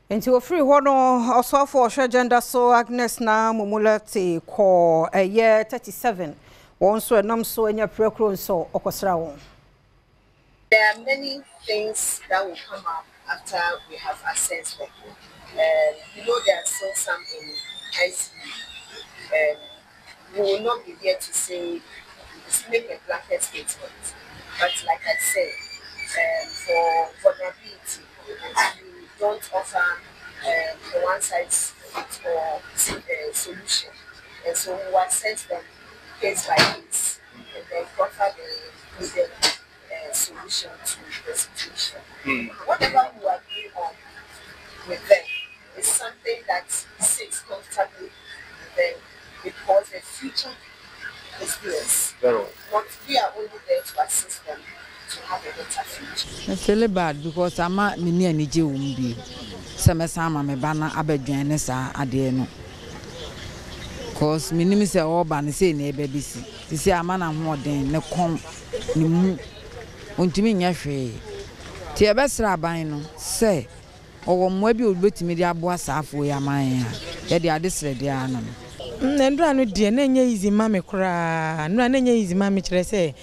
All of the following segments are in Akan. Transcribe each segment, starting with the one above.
Enti ofiri ho no osofo ohwe gender so Agnes na Momulate ko 37 won so enam so anya prekro so okosra won. There are many things that will come up after we have assessed them. There are still some in ICU. We will not be here to say, make a blanket statement. But like I said, for vulnerability, we don't offer the one size fits or solution. And so we will assess them case by case and then offer the needed solution to the situation. Whatever you agree on with them is something that sits comfortably with them because the future is theirs. But we are only there to assist them to have a better future. I feel bad because I'm not many and you won't be. Some sama me bana abedwan sa ade no. Cause minimum say all ban say na baby si. Say amana ho den ne kom ne mu. Ontimi nya hwe. Ti ebesra aban no say owo mwa bi obetimi de abo asafo ya man ya. Ye de ade srede ano. Ndra no de na nya easy mame kura. Ndra na nya easy mame kire say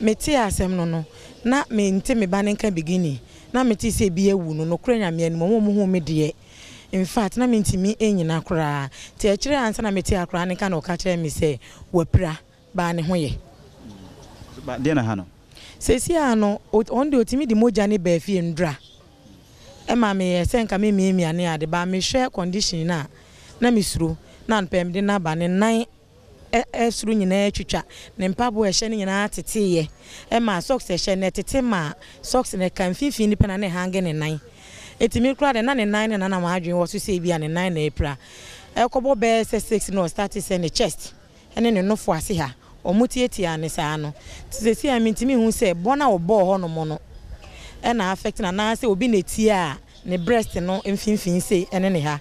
meti asem no na me nti me ba ne nka beginning. Na meti say bi ewu no kura nya me animo mo hu me de. In fact na me ntimi enyina kura. Ti a kire ansa na meti akura ne ka na o ka kire me say wapra ba ne ho ye. Ba de na ha no. Sesi ano on de otimi di moja ne ba fie ndra. E ma me senka me ane ade ba me hwe condition na misuru na npem de na ba ne nan suru nyina atwitwa ne mpabo ehye ne nyina teteye e ma socks ehye ne tete ma socks ne kan fifi ni pena ne hange ne nan etimi kura de na ne nan ne na ma adwen wo so se bia ne nan na epra e kobo be 6 no start se ne chest ene ne nofo ase ha omutietia ne saa no sesi amintimi hu se bona obo ho no mo no e na affect na na se obi na tie a ne breast no mfimfin se ene ne ha